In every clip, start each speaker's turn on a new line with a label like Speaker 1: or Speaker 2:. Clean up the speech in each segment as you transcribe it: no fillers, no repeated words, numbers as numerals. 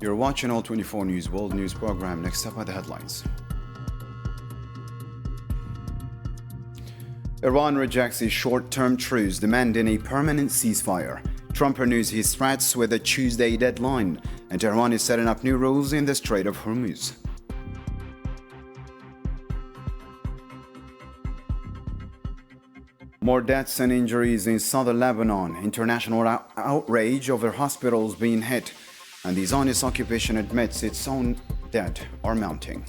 Speaker 1: You're watching All 24 News World News Program. Next up are the headlines. Iran rejects a short-term truce, demanding a permanent ceasefire. Trump renews his threats with a Tuesday deadline, and Tehran is setting up new rules in the Strait of Hormuz. More deaths and injuries in southern Lebanon. International outrage over hospitals being hit, and the Zionist occupation admits its own dead are mounting.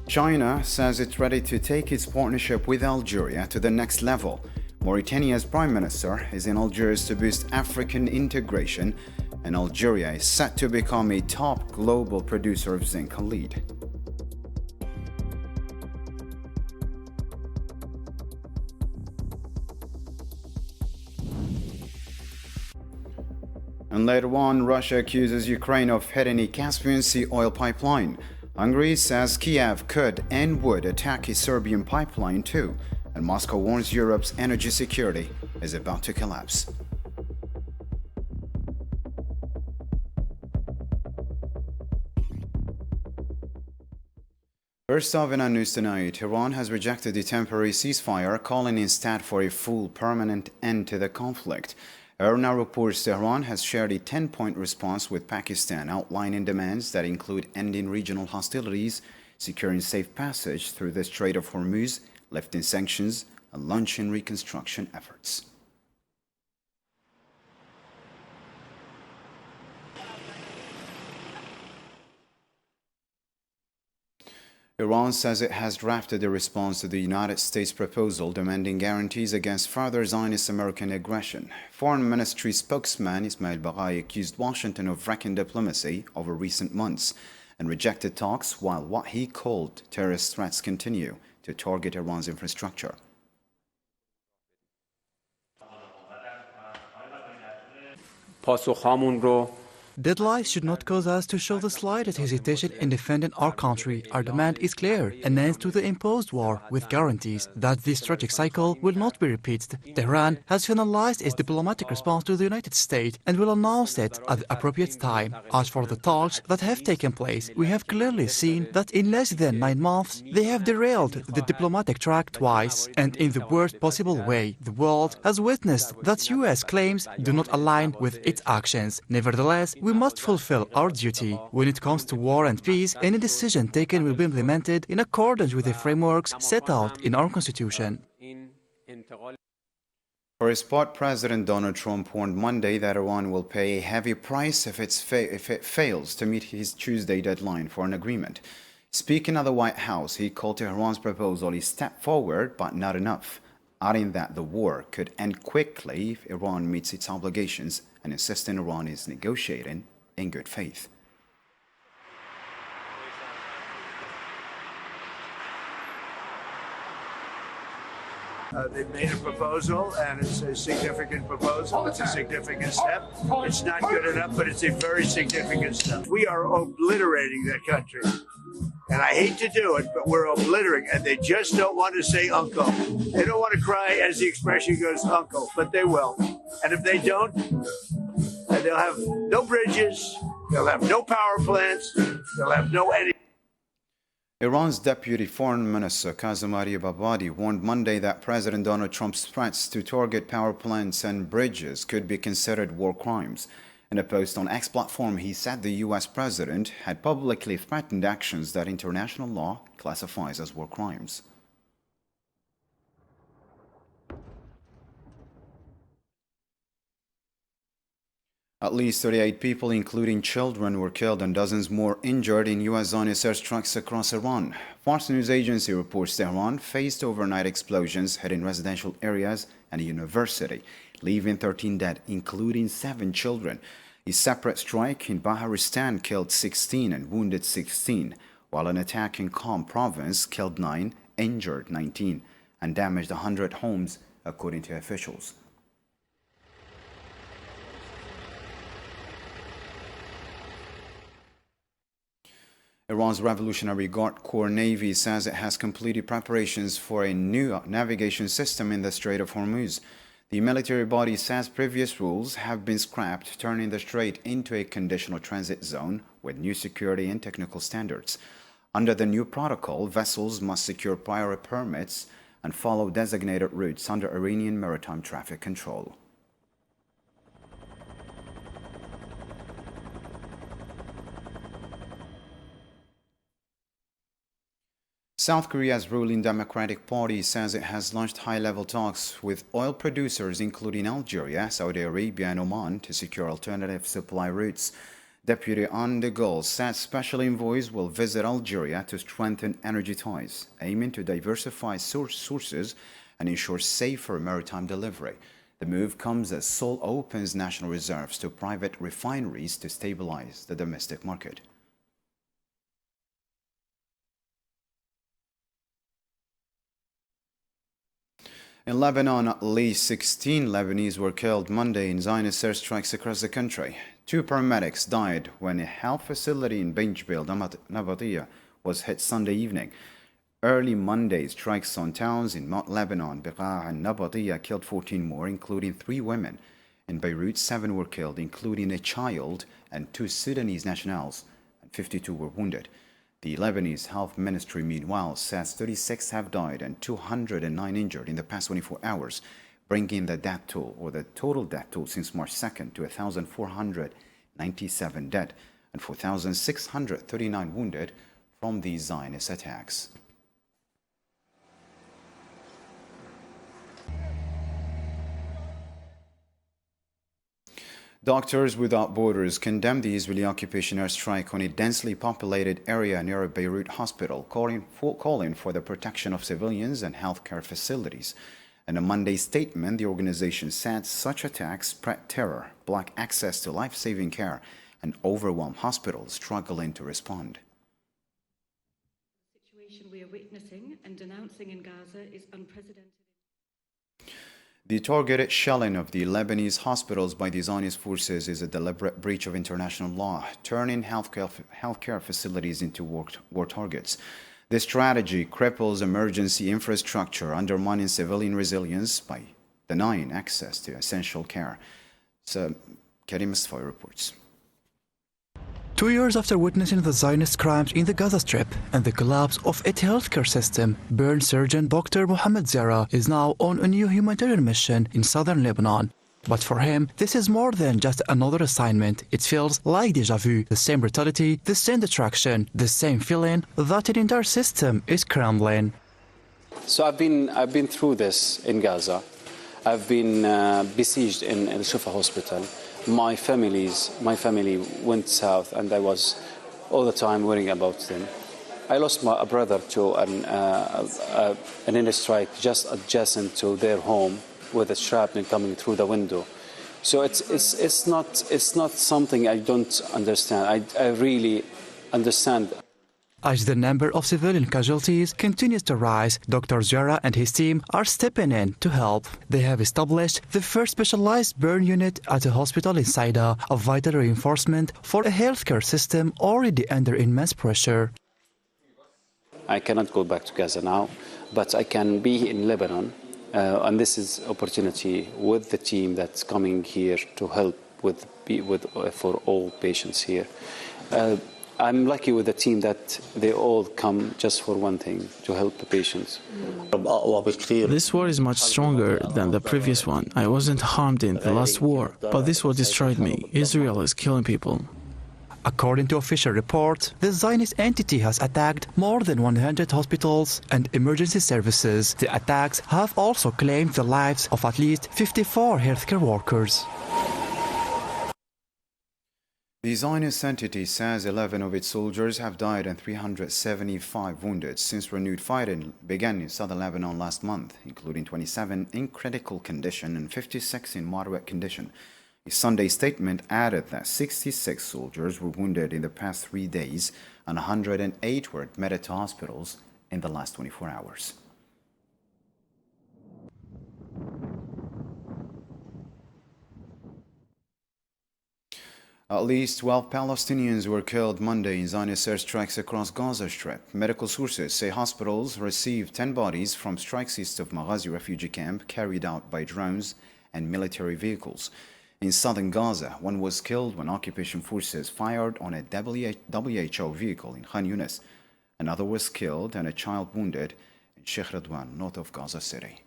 Speaker 1: China says it's ready to take its partnership with Algeria to the next level. Mauritania's prime minister is in Algiers to boost African integration, and Algeria is set to become a top global producer of zinc and lead. And later on, Russia accuses Ukraine of hitting a Caspian Sea oil pipeline. Hungary says Kiev could and would attack a Serbian pipeline too, and Moscow warns Europe's energy security is about to collapse. First off in our news tonight, Iran has rejected the temporary ceasefire, calling instead for a full permanent end to the conflict. IRNA reports Tehran has shared a 10-point response with Pakistan outlining demands that include ending regional hostilities, securing safe passage through the Strait of Hormuz, lifting sanctions, and launching reconstruction efforts. Iran says it has drafted a response to the United States proposal demanding guarantees against further Zionist American aggression. Foreign Ministry spokesman Ismail Baghai accused Washington of wrecking diplomacy over recent months and rejected talks while what he called terrorist threats continue to target Iran's infrastructure.
Speaker 2: Dead lies should not cause us to show the slightest hesitation in defending our country. Our demand is clear: an end to the imposed war with guarantees that this tragic cycle will not be repeated. Tehran has finalized its diplomatic response to the United States and will announce it at the appropriate time. As for the talks that have taken place, we have clearly seen that in less than 9 months, they have derailed the diplomatic track twice, and in the worst possible way. The world has witnessed that US claims do not align with its actions. Nevertheless, we must fulfill our duty. When it comes to war and peace, any decision taken will be implemented in accordance with the frameworks set out in our Constitution.
Speaker 1: For his part, President Donald Trump warned Monday that Iran will pay a heavy price if it fails to meet his Tuesday deadline for an agreement. Speaking at the White House, he called Tehran's proposal a step forward, but not enough, adding that the war could end quickly if Iran meets its obligations, and insisting Iran is negotiating in good faith.
Speaker 3: They've made a proposal, and it's a significant proposal. It's a significant step. It's not good enough, but it's a very significant step. We are obliterating that country. And I hate to do it, but we're obliterating, and they just don't want to say uncle. They don't want to cry, as the expression goes, uncle, but they will. And if they don't, they'll have no bridges, they'll have no power plants, they'll have no anything.
Speaker 1: Iran's Deputy Foreign Minister Kazem Babadi warned Monday that President Donald Trump's threats to target power plants and bridges could be considered war crimes. In a post on X platform, he said the U.S. president had publicly threatened actions that international law classifies as war crimes. At least 38 people, including children, were killed and dozens more injured in U.S. Zionist airstrikes across Iran. Fars news agency reports Tehran faced overnight explosions hitting residential areas and a university, leaving 13 dead, including 7 children. A separate strike in Baharistan killed 16 and wounded 16, while an attack in Qom province killed 9, injured 19, and damaged 100 homes, according to officials. Iran's Revolutionary Guard Corps Navy says it has completed preparations for a new navigation system in the Strait of Hormuz. The military body says previous rules have been scrapped, turning the strait into a conditional transit zone with new security and technical standards. Under the new protocol, vessels must secure prior permits and follow designated routes under Iranian maritime traffic control. South Korea's ruling Democratic Party says it has launched high-level talks with oil producers including Algeria, Saudi Arabia and Oman to secure alternative supply routes. Deputy Anne de Gaulle said special envoys will visit Algeria to strengthen energy ties, aiming to diversify sources and ensure safer maritime delivery. The move comes as Seoul opens national reserves to private refineries to stabilize the domestic market. In Lebanon, at least 16 Lebanese were killed Monday in Zionist airstrikes across the country. 2 paramedics died when a health facility in Benjbil, Nabatia, was hit Sunday evening. Early Monday, strikes on towns in Mount Lebanon, Beqa' and Nabatia killed 14 more, including 3 women. In Beirut, 7 were killed, including a child and 2 Sudanese nationals, and 52 were wounded. The Lebanese Health Ministry, meanwhile, says 36 have died and 209 injured in the past 24 hours, bringing the death toll, or the total death toll since March 2nd, to 1,497 dead and 4,639 wounded from these Zionist attacks. Doctors Without Borders condemned the Israeli occupation airstrike on a densely populated area near a Beirut hospital, calling for the protection of civilians and healthcare facilities. In a Monday statement, the organization said such attacks spread terror, block access to life-saving care, and overwhelm hospitals struggling to respond.
Speaker 4: The situation we are witnessing and denouncing in Gaza is unprecedented.
Speaker 1: The targeted shelling of the Lebanese hospitals by the Zionist forces is a deliberate breach of international law, turning healthcare facilities into war targets. This strategy cripples emergency infrastructure, undermining civilian resilience by denying access to essential care. So, Karim Asfai reports.
Speaker 2: 2 years after witnessing the Zionist crimes in the Gaza Strip and the collapse of its healthcare system, burn surgeon Dr. Mohammed Zara is now on a new humanitarian mission in southern Lebanon. But for him, this is more than just another assignment. It feels like déjà vu, the same brutality, the same destruction, the same feeling that an entire system is crumbling.
Speaker 5: So I've been through this in Gaza. I've been besieged in Al Shifa hospital. My family went south, and I was all the time worrying about them. I lost a brother to an airstrike just adjacent to their home, with a shrapnel coming through the window. So it's not something I don't understand. I really understand.
Speaker 2: As the number of civilian casualties continues to rise, Dr. Zara and his team are stepping in to help. They have established the first specialized burn unit at a hospital in Saida, a vital reinforcement for a healthcare system already under immense pressure.
Speaker 5: I cannot go back to Gaza now, but I can be in Lebanon, and this is opportunity with the team that's coming here to help for all patients here. I'm lucky with the team that they all come just for one thing, to help the patients.
Speaker 6: This war is much stronger than the previous one. I wasn't harmed in the last war, but this war destroyed me. Israel is killing people.
Speaker 2: According to official reports, the Zionist entity has attacked more than 100 hospitals and emergency services. The attacks have also claimed the lives of at least 54 healthcare workers.
Speaker 1: The Zionist entity says 11 of its soldiers have died and 375 wounded since renewed fighting began in southern Lebanon last month, including 27 in critical condition and 56 in moderate condition. A Sunday statement added that 66 soldiers were wounded in the past 3 days and 108 were admitted to hospitals in the last 24 hours. At least 12 Palestinians were killed Monday in Zionist airstrikes across Gaza Strip. Medical sources say hospitals received 10 bodies from strikes east of Maghazi refugee camp carried out by drones and military vehicles. In southern Gaza, one was killed when occupation forces fired on a WHO vehicle in Khan Yunis. Another was killed and a child wounded in Sheikh Radwan, north of Gaza City.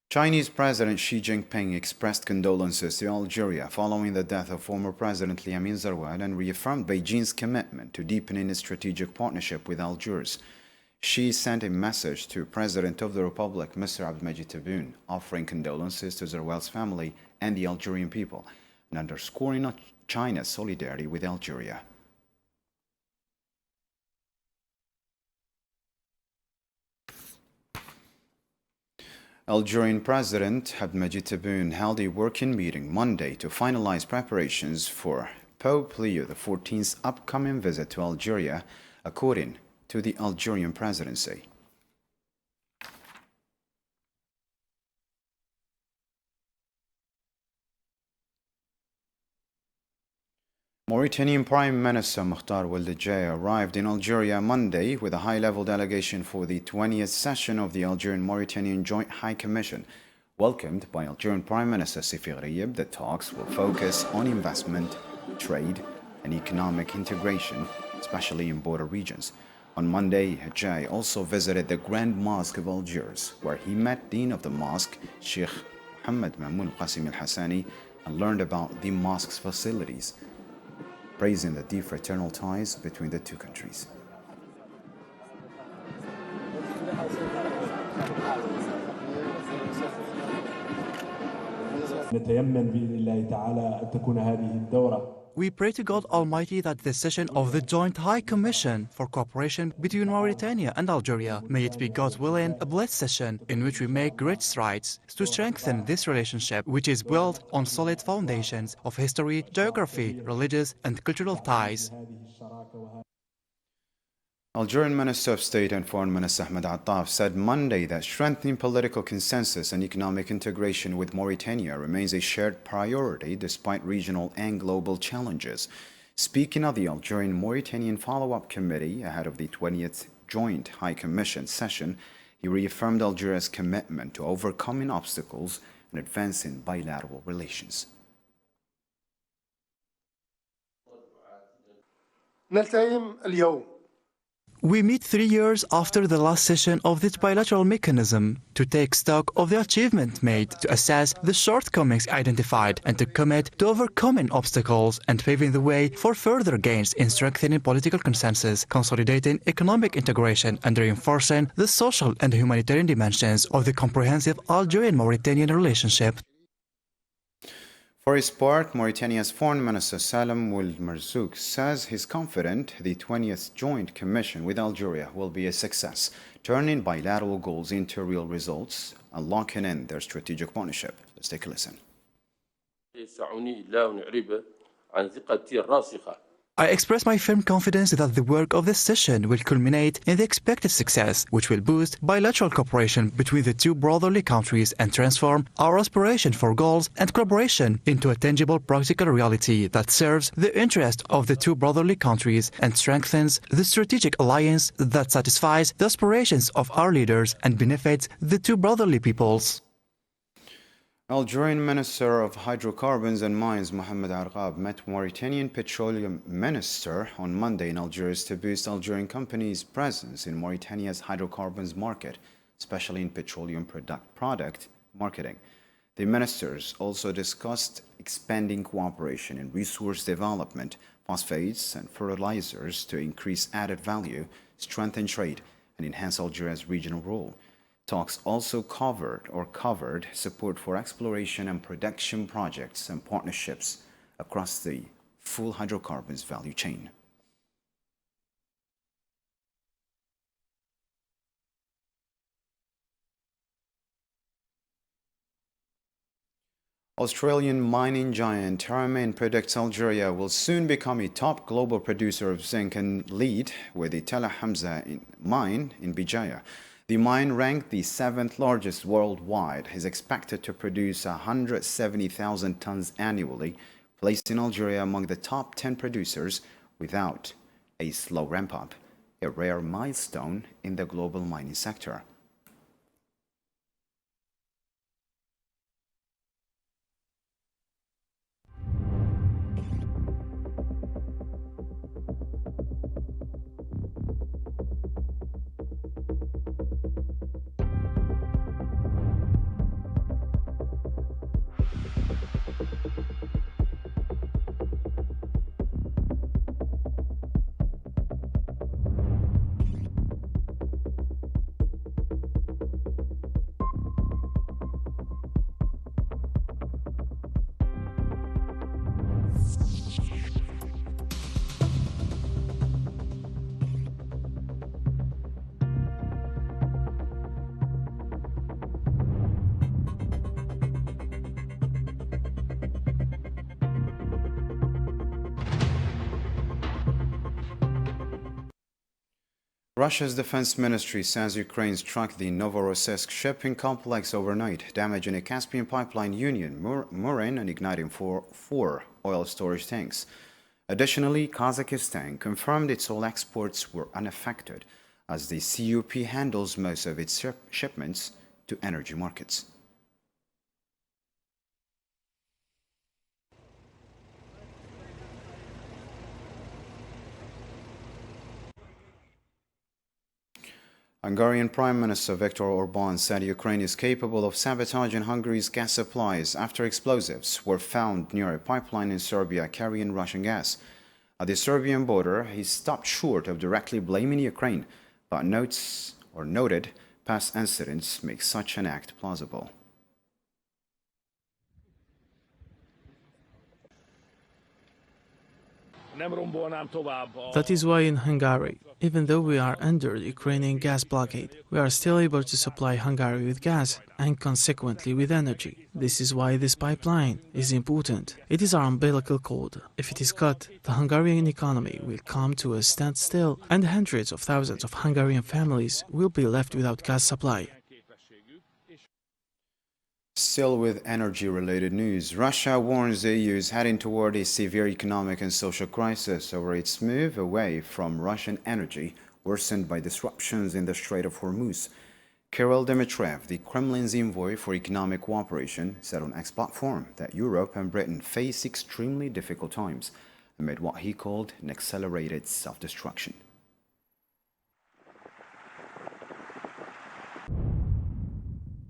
Speaker 1: Chinese President Xi Jinping expressed condolences to Algeria following the death of former President Liam Zeroual and reaffirmed Beijing's commitment to deepening its strategic partnership with Algiers. Xi sent a message to President of the Republic, Mr. Abdelmadjid Tebboune, offering condolences to Zeroual's family and the Algerian people, and underscoring China's solidarity with Algeria. Algerian President Abdelmadjid Tebboune held a working meeting Monday to finalize preparations for Pope Leo XIV's upcoming visit to Algeria, according to the Algerian presidency. Mauritanian Prime Minister Mokhtar Ould arrived in Algeria Monday with a high-level delegation for the 20th session of the Algerian-Mauritanian Joint High Commission. Welcomed by Algerian Prime Minister Sifir Ghayeb, the talks will focus on investment, trade, and economic integration, especially in border regions. On Monday, Hadjai also visited the Grand Mosque of Algiers, where he met Dean of the Mosque, Sheikh Mohammed Mamoun Qasim al-Hassani, and learned about the mosque's facilities, praising the deep fraternal ties between the two countries.
Speaker 2: We pray to God Almighty that the session of the Joint High Commission for Cooperation between Mauritania and Algeria, may it be God's willing, a blessed session in which we make great strides to strengthen this relationship, which is built on solid foundations of history, geography, religious and cultural ties.
Speaker 1: Algerian Minister of State and Foreign Minister Ahmed Attaf said Monday that strengthening political consensus and economic integration with Mauritania remains a shared priority despite regional and global challenges. Speaking of the Algerian-Mauritanian Follow-up Committee ahead of the 20th Joint High Commission session, he reaffirmed Algeria's commitment to overcoming obstacles and advancing bilateral relations.
Speaker 7: نلتئم اليوم.
Speaker 2: We meet 3 years after the last session of this bilateral mechanism to take stock of the achievement made, to assess the shortcomings identified, and to commit to overcoming obstacles and paving the way for further gains in strengthening political consensus, consolidating economic integration, and reinforcing the social and humanitarian dimensions of the comprehensive Algerian-Mauritanian relationship.
Speaker 1: For his part, Mauritania's Foreign Minister Salem Ould Merzouk says he's confident the 20th Joint Commission with Algeria will be a success, turning bilateral goals into real results and locking in their strategic partnership. Let's take a listen.
Speaker 2: I express my firm confidence that the work of this session will culminate in the expected success, which will boost bilateral cooperation between the two brotherly countries and transform our aspiration for goals and collaboration into a tangible practical reality that serves the interest of the two brotherly countries and strengthens the strategic alliance that satisfies the aspirations of our leaders and benefits the two brotherly peoples.
Speaker 1: Algerian Minister of Hydrocarbons and Mines Mohamed Arghab met Mauritanian Petroleum Minister on Monday in Algiers to boost Algerian companies' presence in Mauritania's hydrocarbons market, especially in petroleum product marketing. The ministers also discussed expanding cooperation in resource development, phosphates and fertilizers to increase added value, strengthen trade, and enhance Algeria's regional role. Talks also covered support for exploration and production projects and partnerships across the full hydrocarbons value chain. Australian mining giant Terramin predicts Algeria will soon become a top global producer of zinc and lead with the Tell Hamza mine in Bijaya. The mine, ranked the 7th largest worldwide, is expected to produce 170,000 tons annually, placing Algeria among the top 10 producers without a slow ramp-up. a rare milestone in the global mining sector. Russia's defense ministry says Ukraine struck the Novorossiysk shipping complex overnight, damaging a Caspian pipeline union, mooring and igniting four oil storage tanks. Additionally, Kazakhstan confirmed its oil exports were unaffected, as the CUP handles most of its shipments to energy markets. Hungarian Prime Minister Viktor Orbán said Ukraine is capable of sabotaging Hungary's gas supplies after explosives were found near a pipeline in Serbia carrying Russian gas. At the Serbian border, he stopped short of directly blaming Ukraine, but noted past incidents make such an act plausible.
Speaker 6: That is why in Hungary, even though we are under the Ukrainian gas blockade, we are still able to supply Hungary with gas and consequently with energy. This is why this pipeline is important. It is our umbilical cord. If it is cut, the Hungarian economy will come to a standstill and hundreds of thousands of Hungarian families will be left without gas supply.
Speaker 1: Still with energy-related news, Russia warns the EU is heading toward a severe economic and social crisis over its move away from Russian energy, worsened by disruptions in the Strait of Hormuz. Kirill Dmitriev, the Kremlin's envoy for economic cooperation, said on X platform that Europe and Britain face extremely difficult times amid what he called an accelerated self-destruction.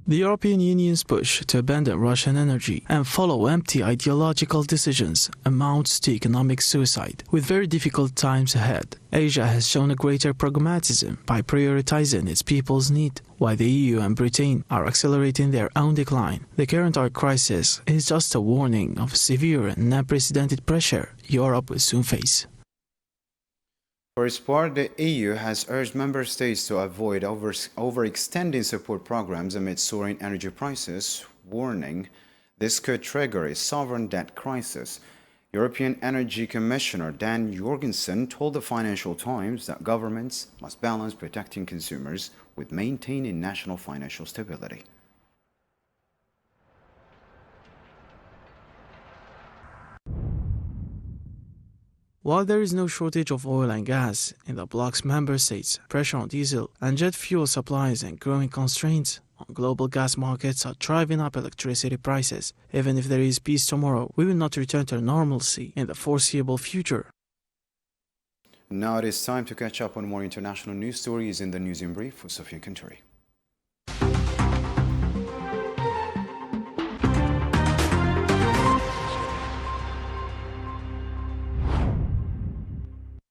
Speaker 6: The European Union's push to abandon Russian energy and follow empty ideological decisions amounts to economic suicide, with very difficult times ahead. Asia has shown a greater pragmatism by prioritizing its people's need, while the EU and Britain are accelerating their own decline. The current oil crisis is just a warning of severe and unprecedented pressure Europe will soon face.
Speaker 1: For its part, the EU has urged member states to avoid overextending support programs amid soaring energy prices, warning this could trigger a sovereign debt crisis. European Energy Commissioner Dan Jorgensen told the Financial Times that governments must balance protecting consumers with maintaining national financial stability.
Speaker 6: While there is no shortage of oil and gas in the bloc's member states, pressure on diesel and jet fuel supplies and growing constraints on global gas markets are driving up electricity prices. Even if there is peace tomorrow, we will not return to normalcy in the foreseeable future.
Speaker 1: Now it is time to catch up on more international news stories in the News in Brief with Sophia Kanturi.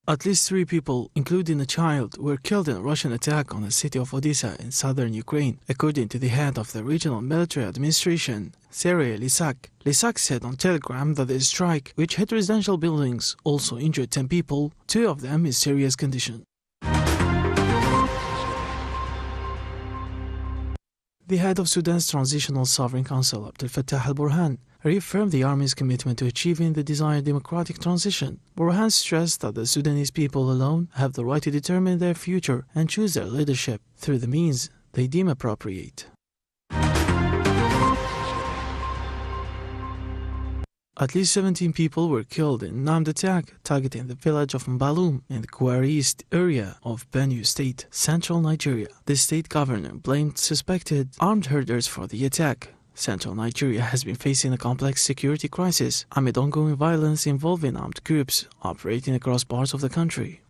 Speaker 6: At least 3 people, including a child, were killed in a Russian attack on the city of Odessa in southern Ukraine, according to the head of the regional military administration, Serhiy Lysak. Lysak said on Telegram that the strike, which hit residential buildings, also injured 10 people, 2 of them in serious condition. The head of Sudan's Transitional Sovereign Council, Abdel Fattah al-Burhan, reaffirmed the army's commitment to achieving the desired democratic transition. Burhan stressed that the Sudanese people alone have the right to determine their future and choose their leadership through the means they deem appropriate. At least 17 people were killed in an armed attack targeting the village of Mbaloum in the Gwari East area of Benue State, central Nigeria. The state governor blamed suspected armed herders for the attack. Central Nigeria has been facing a complex security crisis amid ongoing violence involving armed groups operating across parts of the country.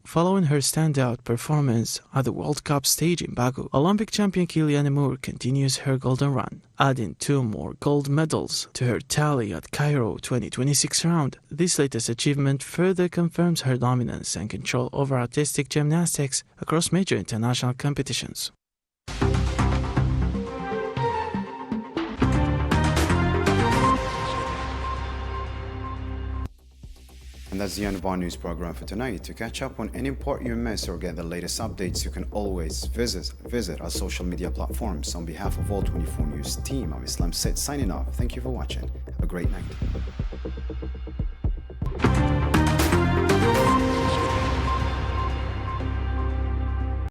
Speaker 6: Following her standout performance at the World Cup stage in Baku, Olympic champion Kylian Mbappé continues her golden run, adding 2 more gold medals to her tally at Cairo 2026 round. This latest achievement further confirms her dominance and control over artistic gymnastics across major international competitions.
Speaker 1: And that's the end of our news program for tonight. To catch up on any part you missed or get the latest updates, you can always visit our social media platforms. On behalf of all 24 News team, I'm Islam Sid signing off. Thank you for watching. Have a great night.